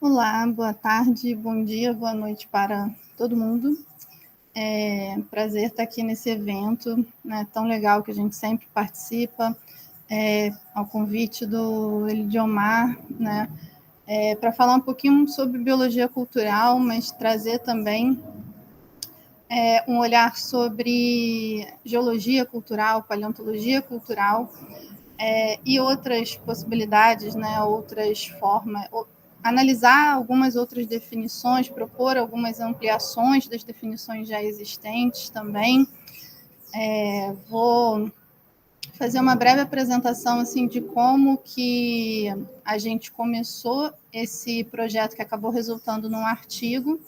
Olá, boa tarde, bom dia, boa noite para todo mundo. Prazer estar aqui nesse evento, né, tão legal que a gente sempre participa, ao convite do Elidiomar, né, para falar um pouquinho sobre biologia cultural, mas trazer também um olhar sobre geologia cultural, paleontologia cultural, e outras possibilidades, né, outras formas, analisar algumas outras definições, propor algumas ampliações das definições já existentes também. Vou fazer uma breve apresentação assim de como que a gente começou esse projeto que acabou resultando num artigo,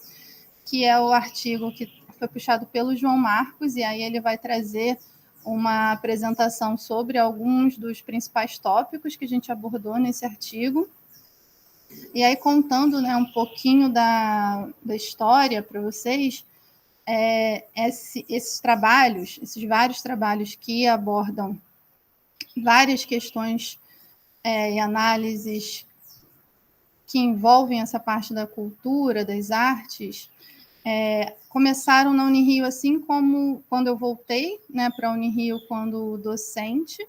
que é o artigo que foi puxado pelo João Marcos, e aí ele vai trazer uma apresentação sobre alguns dos principais tópicos que a gente abordou nesse artigo. E aí, contando, né, um pouquinho da história para vocês, esses trabalhos, esses vários trabalhos que abordam várias questões e análises que envolvem essa parte da cultura, das artes, começaram na Unirio, assim como quando eu voltei, né, para a Unirio quando docente.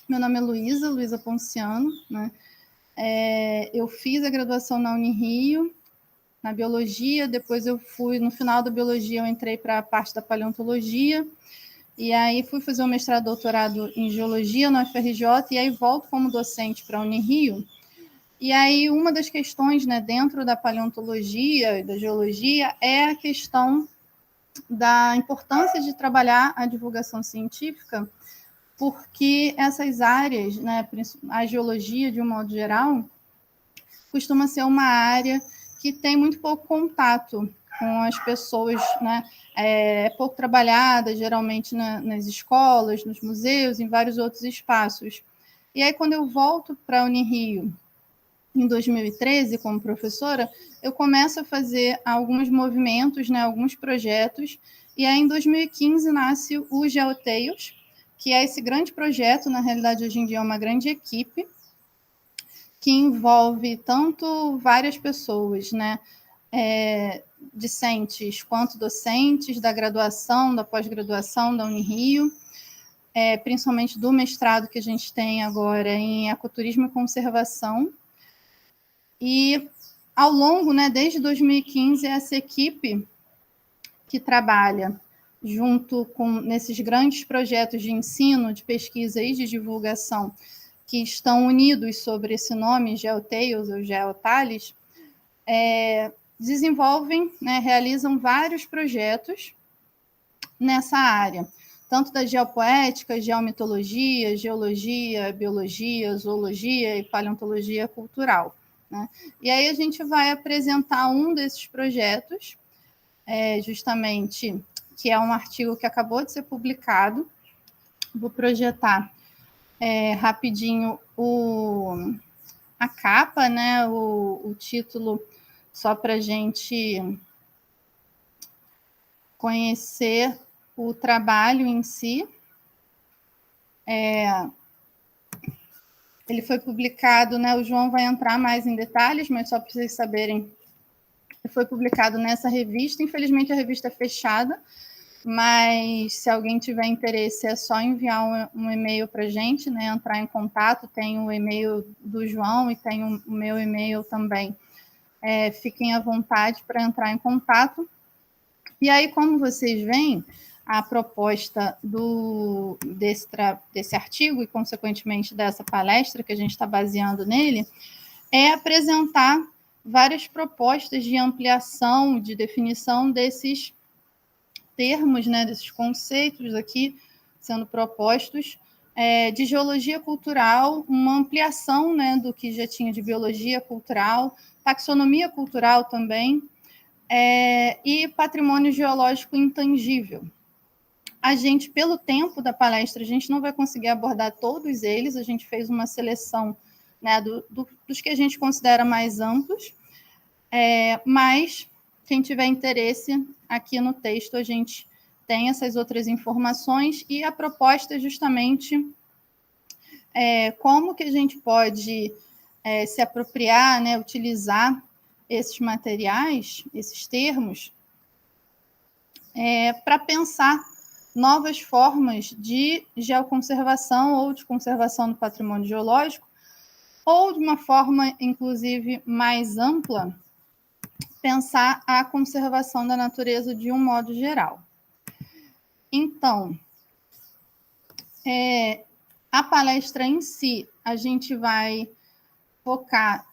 Meu nome é Luísa Ponciano, né? Eu fiz a graduação na Unirio, na biologia, depois eu fui, no final da biologia, eu entrei para a parte da paleontologia, e aí fui fazer um mestrado, doutorado em geologia na UFRJ, e aí volto como docente para a Unirio. E aí uma das questões, né, dentro da paleontologia e da geologia é a questão da importância de trabalhar a divulgação científica, porque essas áreas, né, a geologia de um modo geral, costuma ser uma área que tem muito pouco contato com as pessoas, né? É pouco trabalhada, geralmente nas escolas, nos museus, em vários outros espaços. E aí, quando eu volto para a Unirio, em 2013, como professora, eu começo a fazer alguns movimentos, né, alguns projetos, e aí em 2015 nasce o GeoTales, que é esse grande projeto, na realidade hoje em dia é uma grande equipe, que envolve tanto várias pessoas, né, discentes quanto docentes da graduação, da pós-graduação da Unirio, principalmente do mestrado que a gente tem agora em ecoturismo e conservação. E ao longo, né, desde 2015, essa equipe que trabalha junto com nesses grandes projetos de ensino, de pesquisa e de divulgação, que estão unidos sobre esse nome, GeoTales ou GeoTales, desenvolvem, né, realizam vários projetos nessa área, tanto da geopoética, geomitologia, geologia, biologia, zoologia e paleontologia cultural, né? E aí a gente vai apresentar um desses projetos, justamente, que é um artigo que acabou de ser publicado. Vou projetar rapidinho a capa, né, o título, só para a gente conhecer o trabalho em si. Ele foi publicado, né, o João vai entrar mais em detalhes, mas só para vocês saberem, foi publicado nessa revista. Infelizmente a revista é fechada, mas se alguém tiver interesse é só enviar um e-mail para a gente, né, entrar em contato. Tem o e-mail do João e tem o meu e-mail também. Fiquem à vontade para entrar em contato. E aí, como vocês veem, a proposta desse artigo e, consequentemente, dessa palestra que a gente está baseando nele, é apresentar várias propostas de ampliação, de definição desses termos, né, desses conceitos aqui sendo propostos, de geologia cultural, uma ampliação, né, do que já tinha de biologia cultural, taxonomia cultural também, e patrimônio geológico intangível. A gente, pelo tempo da palestra, a gente não vai conseguir abordar todos eles, a gente fez uma seleção, né, dos que a gente considera mais amplos, mas quem tiver interesse, aqui no texto a gente tem essas outras informações, e a proposta é justamente como que a gente pode se apropriar, né, utilizar esses materiais, esses termos, para pensar novas formas de geoconservação ou de conservação do patrimônio geológico, ou de uma forma, inclusive, mais ampla, pensar a conservação da natureza de um modo geral. Então, a palestra em si, a gente vai focar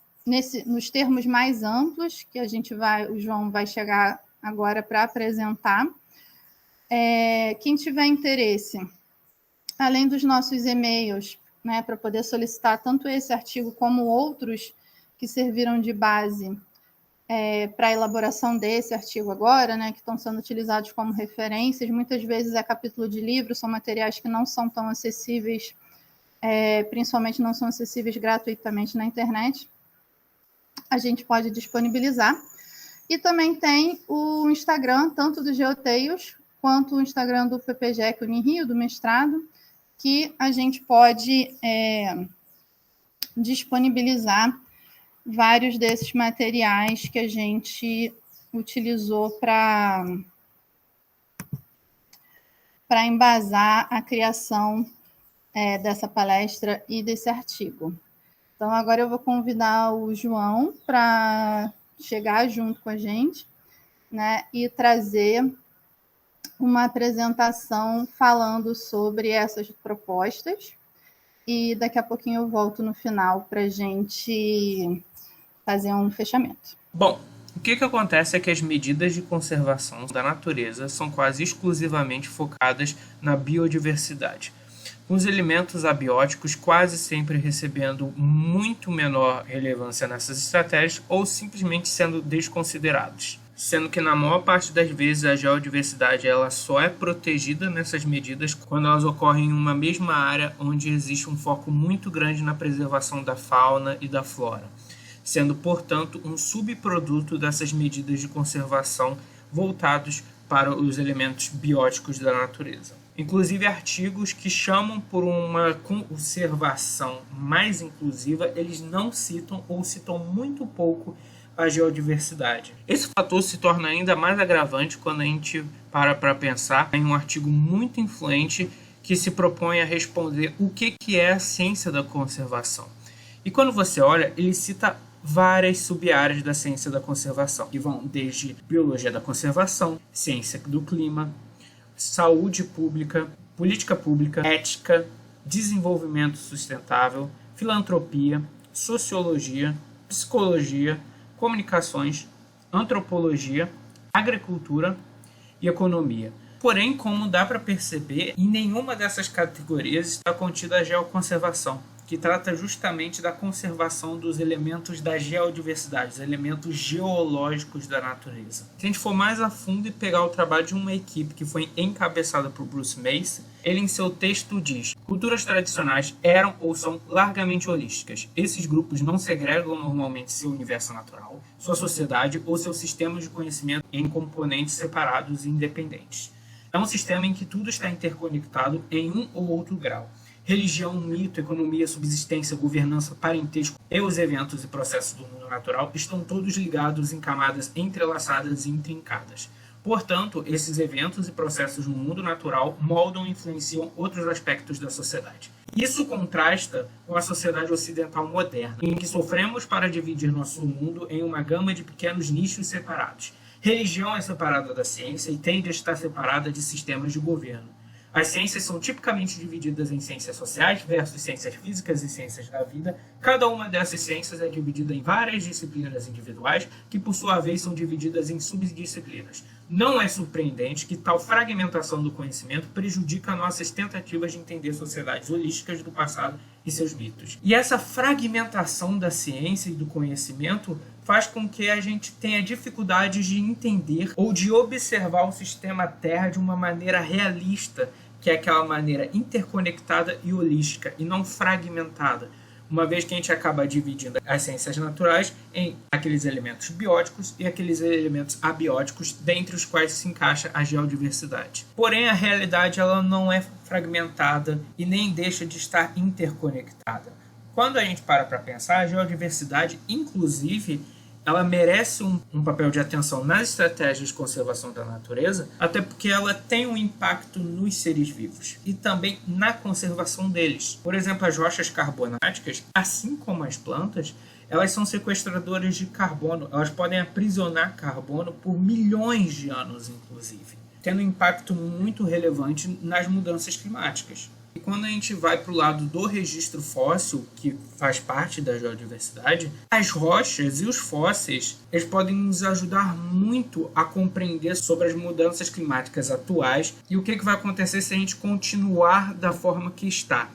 nos termos mais amplos, que o João vai chegar agora para apresentar. Quem tiver interesse, além dos nossos e-mails, né, para poder solicitar tanto esse artigo como outros que serviram de base para a elaboração desse artigo agora, né, que estão sendo utilizados como referências, muitas vezes é capítulo de livro, são materiais que não são tão acessíveis, principalmente não são acessíveis gratuitamente na internet, a gente pode disponibilizar. E também tem o Instagram, tanto do Geoteios, quanto o Instagram do PPGEC Unirio, do mestrado, que a gente pode disponibilizar vários desses materiais que a gente utilizou para embasar a criação dessa palestra e desse artigo. Então, agora eu vou convidar o João para chegar junto com a gente, né, e trazer uma apresentação falando sobre essas propostas. E daqui a pouquinho eu volto no final para a gente fazer um fechamento. Bom, o que acontece é que as medidas de conservação da natureza são quase exclusivamente focadas na biodiversidade, com os elementos abióticos quase sempre recebendo muito menor relevância nessas estratégias ou simplesmente sendo desconsiderados. Sendo que na maior parte das vezes a geodiversidade ela só é protegida nessas medidas quando elas ocorrem em uma mesma área onde existe um foco muito grande na preservação da fauna e da flora, sendo, portanto, um subproduto dessas medidas de conservação voltados para os elementos bióticos da natureza. Inclusive, artigos que chamam por uma conservação mais inclusiva, eles não citam ou citam muito pouco a geodiversidade. Esse fator se torna ainda mais agravante quando a gente para pensar em um artigo muito influente que se propõe a responder o que é a ciência da conservação. E quando você olha, ele cita várias sub-áreas da ciência da conservação, que vão desde biologia da conservação, ciência do clima, saúde pública, política pública, ética, desenvolvimento sustentável, filantropia, sociologia, psicologia, comunicações, antropologia, agricultura e economia. Porém, como dá para perceber, em nenhuma dessas categorias está contida a geoconservação, que trata justamente da conservação dos elementos da geodiversidade, os elementos geológicos da natureza. Se a gente for mais a fundo e pegar o trabalho de uma equipe que foi encabeçada por Bruce Macy, ele em seu texto diz: culturas tradicionais eram ou são largamente holísticas. Esses grupos não segregam normalmente seu universo natural, sua sociedade ou seus sistemas de conhecimento em componentes separados e independentes. É um sistema em que tudo está interconectado em um ou outro grau. Religião, mito, economia, subsistência, governança, parentesco e os eventos e processos do mundo natural estão todos ligados em camadas entrelaçadas e intrincadas. Portanto, esses eventos e processos no mundo natural moldam e influenciam outros aspectos da sociedade. Isso contrasta com a sociedade ocidental moderna, em que sofremos para dividir nosso mundo em uma gama de pequenos nichos separados. Religião é separada da ciência e tende a estar separada de sistemas de governo. As ciências são tipicamente divididas em ciências sociais versus ciências físicas e ciências da vida. Cada uma dessas ciências é dividida em várias disciplinas individuais, que por sua vez são divididas em subdisciplinas. Não é surpreendente que tal fragmentação do conhecimento prejudica nossas tentativas de entender sociedades holísticas do passado e seus mitos. E essa fragmentação da ciência e do conhecimento faz com que a gente tenha dificuldades de entender ou de observar o sistema Terra de uma maneira realista, que é aquela maneira interconectada e holística, e não fragmentada, uma vez que a gente acaba dividindo as ciências naturais em aqueles elementos bióticos e aqueles elementos abióticos, dentre os quais se encaixa a geodiversidade. Porém, a realidade ela não é fragmentada e nem deixa de estar interconectada. Quando a gente para pensar, a geodiversidade, inclusive, ela merece um papel de atenção nas estratégias de conservação da natureza, até porque ela tem um impacto nos seres vivos e também na conservação deles. Por exemplo, as rochas carbonáticas, assim como as plantas, elas são sequestradoras de carbono, elas podem aprisionar carbono por milhões de anos, inclusive, tendo um impacto muito relevante nas mudanças climáticas. E quando a gente vai para o lado do registro fóssil, que faz parte da geodiversidade, as rochas e os fósseis eles podem nos ajudar muito a compreender sobre as mudanças climáticas atuais e o que vai acontecer se a gente continuar da forma que está.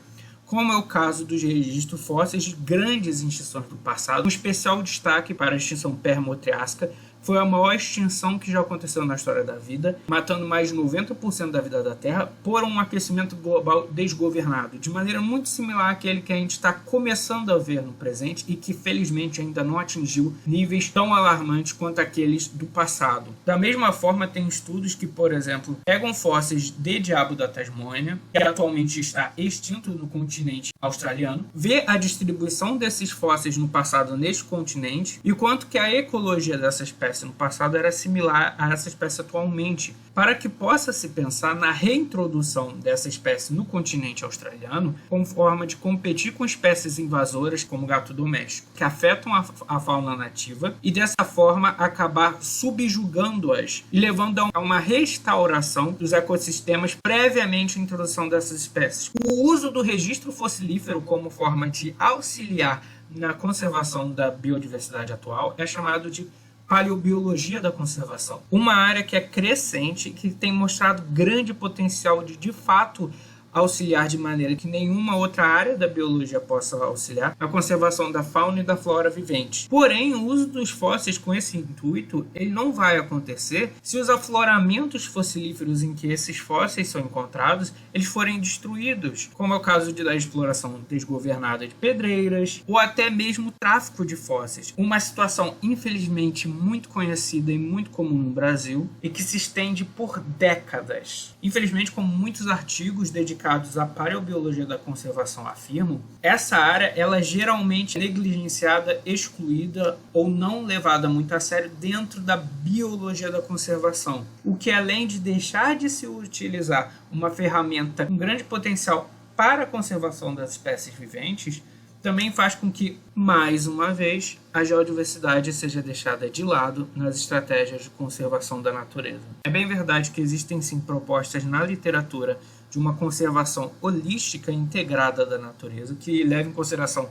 Como é o caso dos registros fósseis de grandes extinções do passado, um especial destaque para a extinção Permo-Triássica, foi a maior extinção que já aconteceu na história da vida, matando mais de 90% da vida da Terra por um aquecimento global desgovernado, de maneira muito similar àquele que a gente está começando a ver no presente e que felizmente ainda não atingiu níveis tão alarmantes quanto aqueles do passado. Da mesma forma, tem estudos que, por exemplo, pegam fósseis de diabo da Tasmânia, que atualmente está extinto no continente australiano, vê a distribuição desses fósseis no passado neste continente e quanto que a ecologia dessa espécie no passado era similar a essa espécie atualmente, para que possa se pensar na reintrodução dessa espécie no continente australiano como forma de competir com espécies invasoras como o gato doméstico, que afetam a fauna nativa e dessa forma acabar subjugando-as e levando a uma restauração dos ecossistemas previamente à introdução dessas espécies. O uso do registro fossilífero como forma de auxiliar na conservação da biodiversidade atual é chamado de paleobiologia da conservação. Uma área que é crescente e que tem mostrado grande potencial de fato, auxiliar de maneira que nenhuma outra área da biologia possa auxiliar na conservação da fauna e da flora vivente. Porém, o uso dos fósseis com esse intuito ele não vai acontecer se os afloramentos fossilíferos em que esses fósseis são encontrados eles forem destruídos, como é o caso da exploração desgovernada de pedreiras ou até mesmo o tráfico de fósseis. Uma situação infelizmente muito conhecida e muito comum no Brasil e que se estende por décadas. Infelizmente, como muitos artigos dedicados à paleobiologia da conservação afirmam, essa área ela é geralmente negligenciada, excluída ou não levada muito a sério dentro da biologia da conservação, o que além de deixar de se utilizar uma ferramenta com grande potencial para a conservação das espécies viventes, também faz com que, mais uma vez, a geodiversidade seja deixada de lado nas estratégias de conservação da natureza. É bem verdade que existem sim propostas na literatura de uma conservação holística e integrada da natureza, que leva em consideração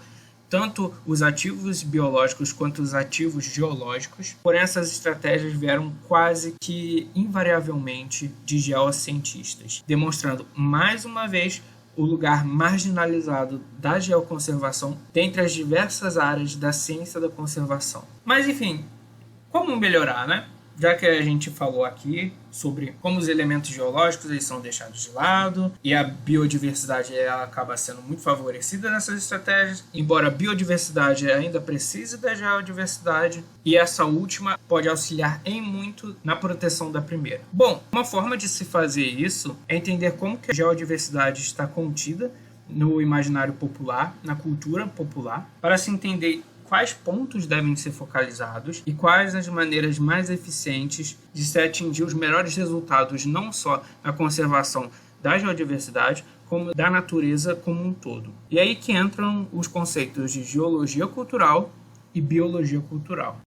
tanto os ativos biológicos quanto os ativos geológicos, porém essas estratégias vieram quase que invariavelmente de geocientistas, demonstrando mais uma vez o lugar marginalizado da geoconservação dentre as diversas áreas da ciência da conservação. Mas enfim, como melhorar, né? Já que a gente falou aqui sobre como os elementos geológicos eles são deixados de lado e a biodiversidade ela acaba sendo muito favorecida nessas estratégias, embora a biodiversidade ainda precise da geodiversidade e essa última pode auxiliar em muito na proteção da primeira. Bom, uma forma de se fazer isso é entender como que a geodiversidade está contida no imaginário popular, na cultura popular, para se entender quais pontos devem ser focalizados e quais as maneiras mais eficientes de se atingir os melhores resultados não só na conservação da geodiversidade, como da natureza como um todo. E aí que entram os conceitos de geologia cultural e biologia cultural.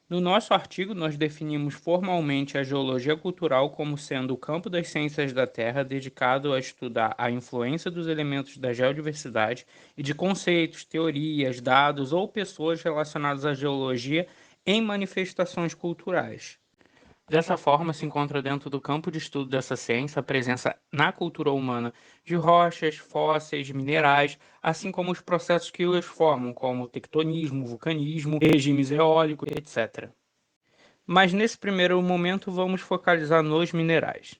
No nosso artigo, nós definimos formalmente a geologia cultural como sendo o campo das ciências da Terra dedicado a estudar a influência dos elementos da geodiversidade e de conceitos, teorias, dados ou pessoas relacionadas à geologia em manifestações culturais. Dessa forma, se encontra dentro do campo de estudo dessa ciência a presença na cultura humana de rochas, fósseis, minerais, assim como os processos que os formam, como tectonismo, vulcanismo, regimes eólicos, etc. Mas nesse primeiro momento vamos focalizar nos minerais.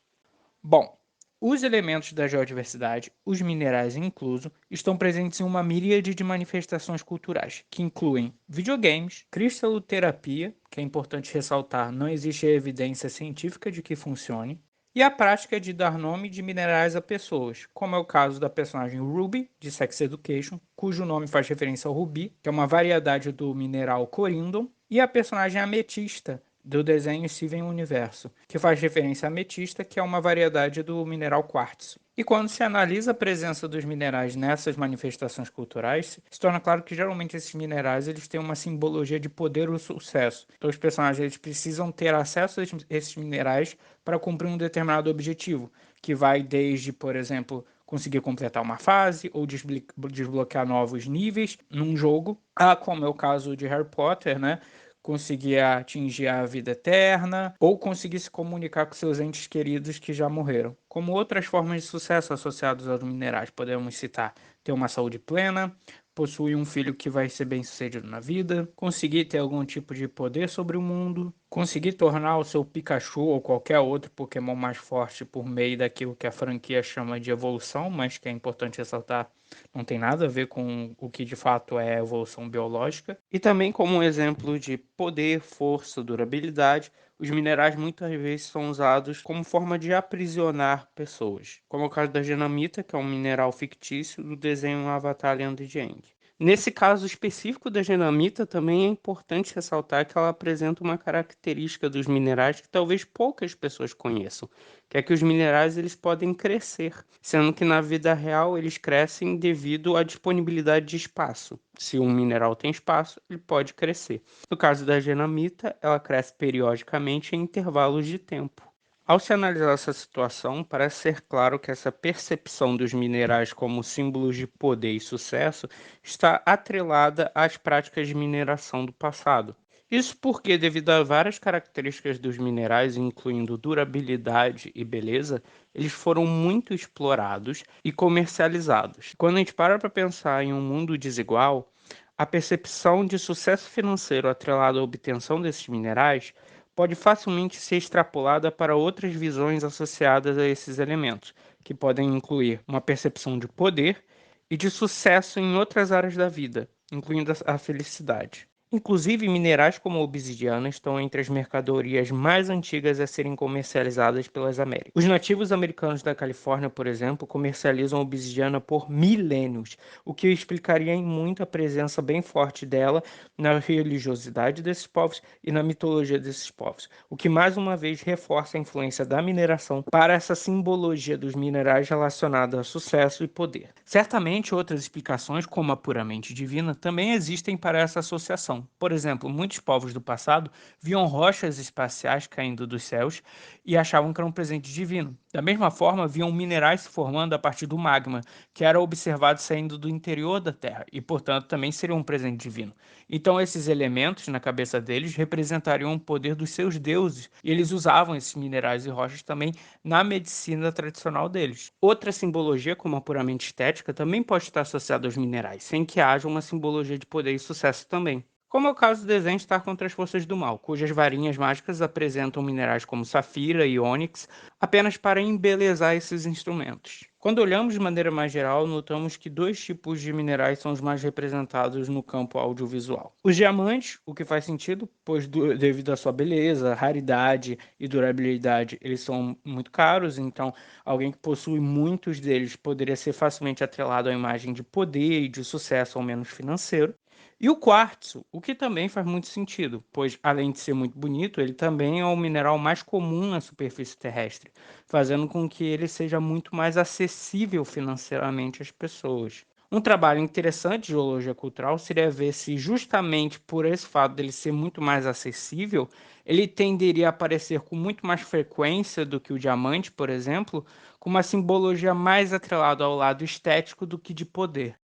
Bom, os elementos da geodiversidade, os minerais incluso, estão presentes em uma miríade de manifestações culturais, que incluem videogames, cristaloterapia, que é importante ressaltar, não existe evidência científica de que funcione, e a prática de dar nome de minerais a pessoas, como é o caso da personagem Ruby, de Sex Education, cujo nome faz referência ao rubi, que é uma variedade do mineral corindon, e a personagem Ametista, do desenho Steven Universo, que faz referência à ametista, que é uma variedade do mineral quartzo. E quando se analisa a presença dos minerais nessas manifestações culturais, se torna claro que geralmente esses minerais eles têm uma simbologia de poder ou sucesso. Então os personagens eles precisam ter acesso a esses minerais para cumprir um determinado objetivo, que vai desde, por exemplo, conseguir completar uma fase ou desbloquear novos níveis num jogo, como é o caso de Harry Potter, né? Conseguir atingir a vida eterna ou conseguir se comunicar com seus entes queridos que já morreram. Como outras formas de sucesso associadas aos minerais, podemos citar ter uma saúde plena, possuir um filho que vai ser bem-sucedido na vida, conseguir ter algum tipo de poder sobre o mundo, conseguir tornar o seu Pikachu ou qualquer outro Pokémon mais forte por meio daquilo que a franquia chama de evolução, mas que é importante ressaltar não tem nada a ver com o que de fato é evolução biológica. E também como um exemplo de poder, força, durabilidade, os minerais muitas vezes são usados como forma de aprisionar pessoas, como é o caso da genamita, que é um mineral fictício do desenho Avatar Land of Aang. Nesse caso específico da genamita, também é importante ressaltar que ela apresenta uma característica dos minerais que talvez poucas pessoas conheçam, que é que os minerais eles podem crescer, sendo que na vida real eles crescem devido à disponibilidade de espaço. Se um mineral tem espaço, ele pode crescer. No caso da genamita, ela cresce periodicamente em intervalos de tempo. Ao se analisar essa situação, parece ser claro que essa percepção dos minerais como símbolos de poder e sucesso está atrelada às práticas de mineração do passado. Isso porque, devido a várias características dos minerais, incluindo durabilidade e beleza, eles foram muito explorados e comercializados. Quando a gente para pensar em um mundo desigual, a percepção de sucesso financeiro atrelado à obtenção desses minerais pode facilmente ser extrapolada para outras visões associadas a esses elementos, que podem incluir uma percepção de poder e de sucesso em outras áreas da vida, incluindo a felicidade. Inclusive, minerais como a obsidiana estão entre as mercadorias mais antigas a serem comercializadas pelas Américas. Os nativos americanos da Califórnia, por exemplo, comercializam a obsidiana por milênios, o que explicaria em muito a presença bem forte dela na religiosidade desses povos e na mitologia desses povos, o que mais uma vez reforça a influência da mineração para essa simbologia dos minerais relacionada a sucesso e poder. Certamente outras explicações, como a puramente divina, também existem para essa associação. Por exemplo, muitos povos do passado viam rochas espaciais caindo dos céus e achavam que era um presente divino. Da mesma forma, viam minerais se formando a partir do magma, que era observado saindo do interior da Terra e, portanto, também seria um presente divino. Então, esses elementos, na cabeça deles, representariam o poder dos seus deuses, e eles usavam esses minerais e rochas também na medicina tradicional deles. Outra simbologia, como a puramente estética, também pode estar associada aos minerais, sem que haja uma simbologia de poder e sucesso também. Como é o caso do desenho Star contra as Forças do Mal, cujas varinhas mágicas apresentam minerais como safira e ônix apenas para embelezar esses instrumentos. Quando olhamos de maneira mais geral, notamos que dois tipos de minerais são os mais representados no campo audiovisual. Os diamantes, o que faz sentido, pois devido à sua beleza, raridade e durabilidade, eles são muito caros, então alguém que possui muitos deles poderia ser facilmente atrelado à imagem de poder e de sucesso, ao menos financeiro. E o quartzo, o que também faz muito sentido, pois além de ser muito bonito, ele também é o mineral mais comum na superfície terrestre, fazendo com que ele seja muito mais acessível financeiramente às pessoas. Um trabalho interessante de geologia cultural seria ver se, justamente por esse fato dele ser muito mais acessível, ele tenderia a aparecer com muito mais frequência do que o diamante, por exemplo, com uma simbologia mais atrelada ao lado estético do que de poder.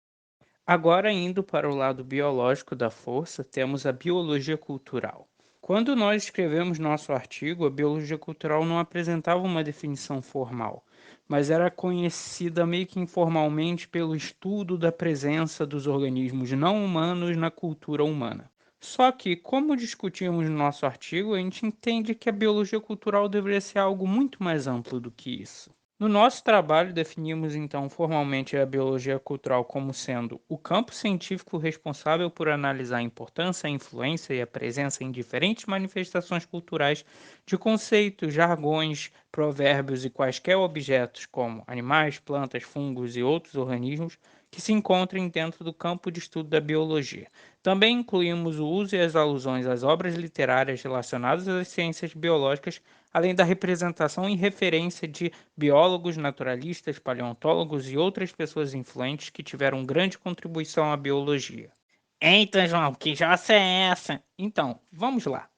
Agora, indo para o lado biológico da força, temos a biologia cultural. Quando nós escrevemos nosso artigo, a biologia cultural não apresentava uma definição formal, mas era conhecida meio que informalmente pelo estudo da presença dos organismos não humanos na cultura humana. Só que, como discutimos no nosso artigo, a gente entende que a biologia cultural deveria ser algo muito mais amplo do que isso. No nosso trabalho, definimos então formalmente a biologia cultural como sendo o campo científico responsável por analisar a importância, a influência e a presença em diferentes manifestações culturais de conceitos, jargões, provérbios e quaisquer objetos, como animais, plantas, fungos e outros organismos, que se encontrem dentro do campo de estudo da biologia. Também incluímos o uso e as alusões às obras literárias relacionadas às ciências biológicas, além da representação e referência de biólogos, naturalistas, paleontólogos e outras pessoas influentes que tiveram grande contribuição à biologia. Eita, João, que jossa é essa? Então, vamos lá.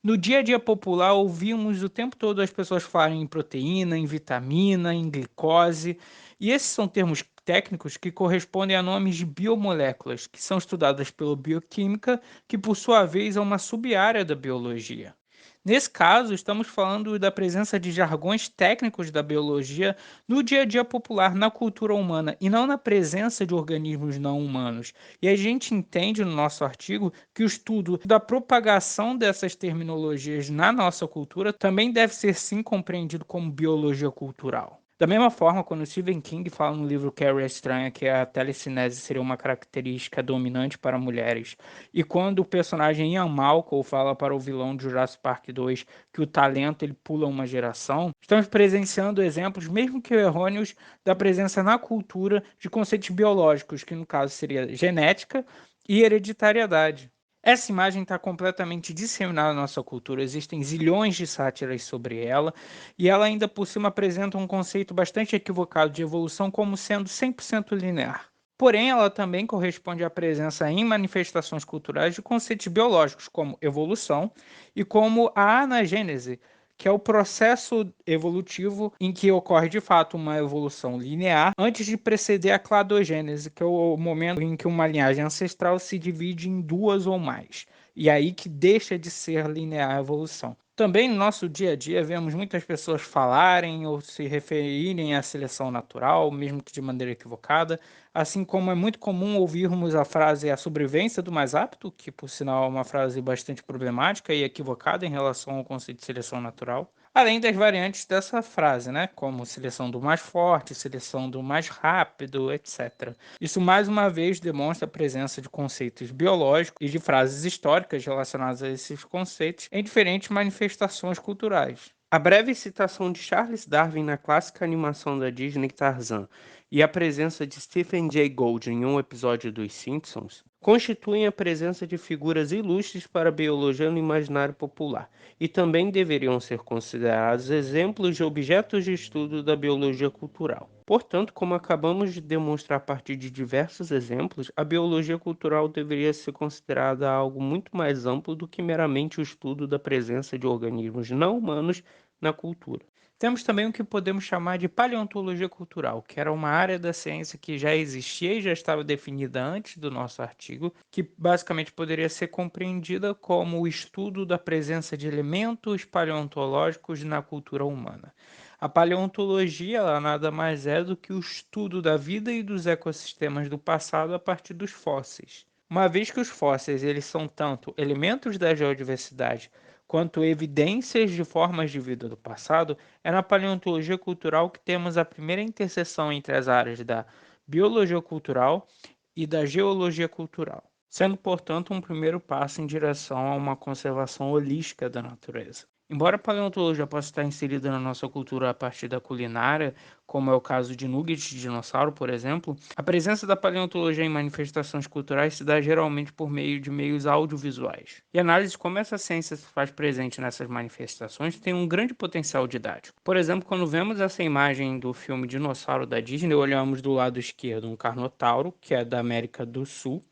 No dia a dia popular, ouvimos o tempo todo as pessoas falarem em proteína, em vitamina, em glicose, e esses são termos técnicos que correspondem a nomes de biomoléculas, que são estudadas pela bioquímica, que por sua vez é uma sub-área da biologia. Nesse caso, estamos falando da presença de jargões técnicos da biologia no dia a dia popular, na cultura humana, e não na presença de organismos não humanos. E a gente entende no nosso artigo que o estudo da propagação dessas terminologias na nossa cultura também deve ser sim compreendido como biologia cultural. Da mesma forma, quando Stephen King fala no livro Carrie a Estranha que a telecinese seria uma característica dominante para mulheres, e quando o personagem Ian Malcolm fala para o vilão de Jurassic Park 2 que o talento ele pula uma geração, estamos presenciando exemplos, mesmo que errôneos, da presença na cultura de conceitos biológicos, que no caso seria genética e hereditariedade. Essa imagem está completamente disseminada na nossa cultura, existem zilhões de sátiras sobre ela, e ela ainda por cima apresenta um conceito bastante equivocado de evolução como sendo 100% linear. Porém, ela também corresponde à presença em manifestações culturais de conceitos biológicos, como evolução e como a anagênese, que é o processo evolutivo em que ocorre de fato uma evolução linear antes de preceder a cladogênese, que é o momento em que uma linhagem ancestral se divide em duas ou mais, e aí que deixa de ser linear a evolução. Também no nosso dia a dia vemos muitas pessoas falarem ou se referirem à seleção natural, mesmo que de maneira equivocada, assim como é muito comum ouvirmos a frase a sobrevivência do mais apto, que por sinal é uma frase bastante problemática e equivocada em relação ao conceito de seleção natural, além das variantes dessa frase, né, como seleção do mais forte, seleção do mais rápido, etc. Isso mais uma vez demonstra a presença de conceitos biológicos e de frases históricas relacionadas a esses conceitos em diferentes manifestações culturais. A breve citação de Charles Darwin na clássica animação da Disney Tarzan e a presença de Stephen Jay Gould em um episódio dos Simpsons constituem a presença de figuras ilustres para a biologia no imaginário popular e também deveriam ser considerados exemplos de objetos de estudo da biologia cultural. Portanto, como acabamos de demonstrar a partir de diversos exemplos, a biologia cultural deveria ser considerada algo muito mais amplo do que meramente o estudo da presença de organismos não humanos na cultura. Temos também o que podemos chamar de paleontologia cultural, que era uma área da ciência que já existia e já estava definida antes do nosso artigo, que basicamente poderia ser compreendida como o estudo da presença de elementos paleontológicos na cultura humana. A paleontologia ela nada mais é do que o estudo da vida e dos ecossistemas do passado a partir dos fósseis. Uma vez que os fósseis eles são tanto elementos da geodiversidade quanto evidências de formas de vida do passado, é na paleontologia cultural que temos a primeira interseção entre as áreas da biologia cultural e da geologia cultural, sendo, portanto, um primeiro passo em direção a uma conservação holística da natureza. Embora a paleontologia possa estar inserida na nossa cultura a partir da culinária, como é o caso de nuggets de dinossauro, por exemplo, a presença da paleontologia em manifestações culturais se dá geralmente por meio de meios audiovisuais. E a análise de como essa ciência se faz presente nessas manifestações tem um grande potencial didático. Por exemplo, quando vemos essa imagem do filme Dinossauro da Disney, olhamos do lado esquerdo um carnotauro, que é da América do Sul,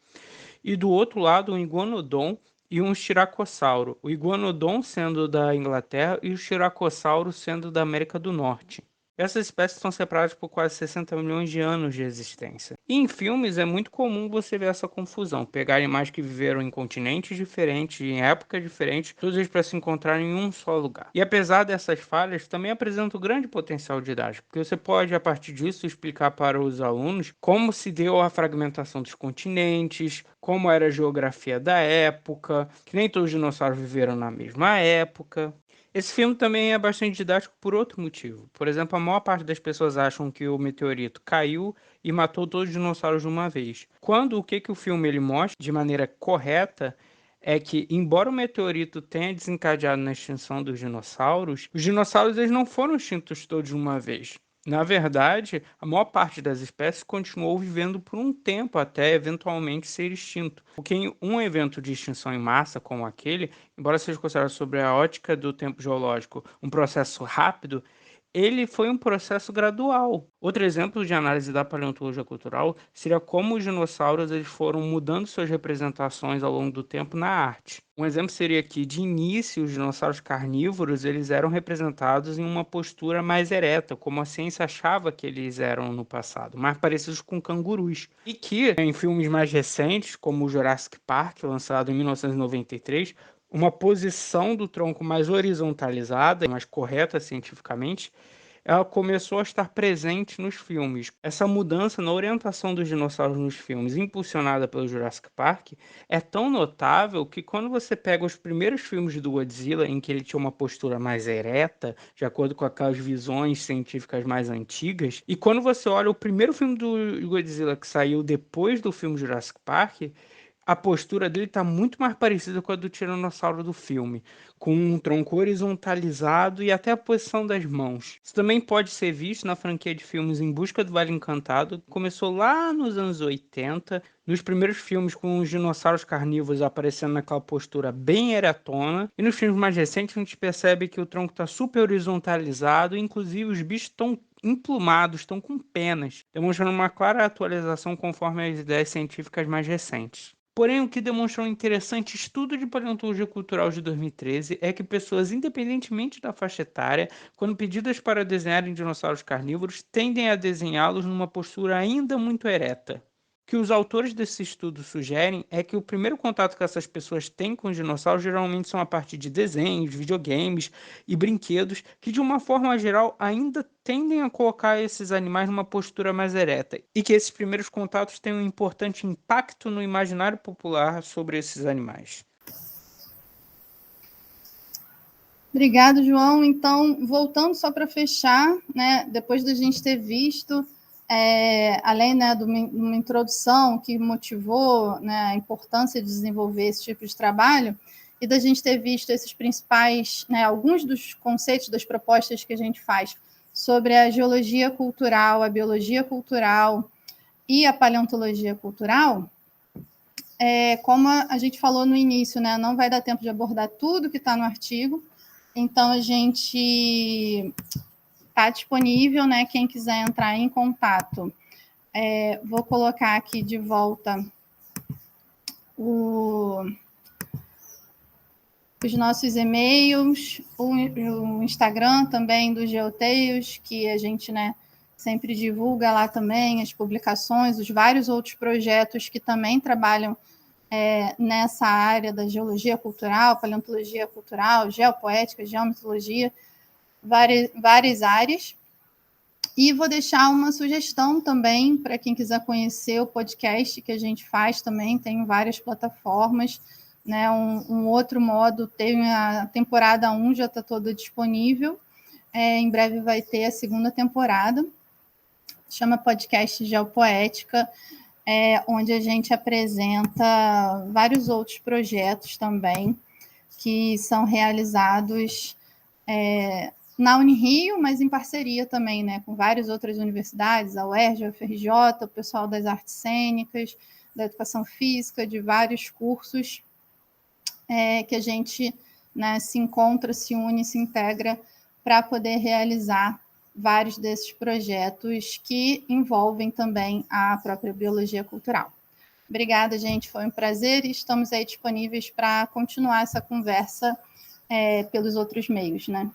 e do outro lado um iguanodon e um estiracossauro, o iguanodon sendo da Inglaterra e o estiracossauro sendo da América do Norte. Essas espécies são separadas por quase 60 milhões de anos de existência. E em filmes é muito comum você ver essa confusão, pegar animais que viveram em continentes diferentes, em épocas diferentes, todos eles para se encontrarem em um só lugar. E apesar dessas falhas, também apresenta um grande potencial didático, porque você pode, a partir disso, explicar para os alunos como se deu a fragmentação dos continentes, como era a geografia da época, que nem todos os dinossauros viveram na mesma época. Esse filme também é bastante didático por outro motivo. Por exemplo, a maior parte das pessoas acham que o meteorito caiu e matou todos os dinossauros de uma vez. Quando o que o filme ele mostra de maneira correta é que, embora o meteorito tenha desencadeado na extinção dos dinossauros, os dinossauros eles não foram extintos todos de uma vez. Na verdade, a maior parte das espécies continuou vivendo por um tempo até eventualmente ser extinto. Porque em um evento de extinção em massa como aquele, embora seja considerado sobre a ótica do tempo geológico um processo rápido, ele foi um processo gradual. Outro exemplo de análise da paleontologia cultural seria como os dinossauros eles foram mudando suas representações ao longo do tempo na arte. Um exemplo seria que, de início, os dinossauros carnívoros eles eram representados em uma postura mais ereta, como a ciência achava que eles eram no passado, mais parecidos com cangurus. E que, em filmes mais recentes, como o Jurassic Park, lançado em 1993, uma posição do tronco mais horizontalizada, mais correta cientificamente, ela começou a estar presente nos filmes. Essa mudança na orientação dos dinossauros nos filmes, impulsionada pelo Jurassic Park, é tão notável que quando você pega os primeiros filmes do Godzilla, em que ele tinha uma postura mais ereta, de acordo com aquelas visões científicas mais antigas, e quando você olha o primeiro filme do Godzilla que saiu depois do filme Jurassic Park, a postura dele está muito mais parecida com a do tiranossauro do filme, com um tronco horizontalizado e até a posição das mãos. Isso também pode ser visto na franquia de filmes Em Busca do Vale Encantado, que começou lá nos anos 80, nos primeiros filmes com os dinossauros carnívoros aparecendo naquela postura bem eretona, e nos filmes mais recentes a gente percebe que o tronco está super horizontalizado, e inclusive os bichos estão emplumados, estão com penas, demonstrando uma clara atualização conforme as ideias científicas mais recentes. Porém, o que demonstra um interessante estudo de paleontologia cultural de 2013 é que pessoas, independentemente da faixa etária, quando pedidas para desenharem dinossauros carnívoros, tendem a desenhá-los numa postura ainda muito ereta. O que os autores desse estudo sugerem é que o primeiro contato que essas pessoas têm com os dinossauros geralmente são a partir de desenhos, videogames e brinquedos que, de uma forma geral, ainda tendem a colocar esses animais numa postura mais ereta, e que esses primeiros contatos têm um importante impacto no imaginário popular sobre esses animais. Obrigado, João. Então, voltando só para fechar, né, depois da gente ter visto, além, né, de uma introdução que motivou, né, a importância de desenvolver esse tipo de trabalho, e da gente ter visto esses principais, né, alguns dos conceitos, das propostas que a gente faz sobre a geologia cultural, a biologia cultural e a paleontologia cultural, como a gente falou no início, né, não vai dar tempo de abordar tudo que está no artigo, então a gente está disponível, né, quem quiser entrar em contato. Vou colocar aqui de volta os nossos e-mails, o Instagram também do Geoteios, que a gente, né, sempre divulga lá também as publicações, os vários outros projetos que também trabalham nessa área da geologia cultural, paleontologia cultural, geopoética, geometologia, várias áreas. E vou deixar uma sugestão também para quem quiser conhecer o podcast que a gente faz também, tem várias plataformas, né? Um outro modo, tem a temporada 1 já está toda disponível, em breve vai ter a segunda temporada, chama Podcast Geopoética, onde a gente apresenta vários outros projetos também que são realizados na Unirio, mas em parceria também, né, com várias outras universidades, a UERJ, a UFRJ, o pessoal das artes cênicas, da educação física, de vários cursos que a gente, né, se encontra, se une, se integra para poder realizar vários desses projetos que envolvem também a própria biologia cultural. Obrigada, gente, foi um prazer e estamos aí disponíveis para continuar essa conversa pelos outros meios, né?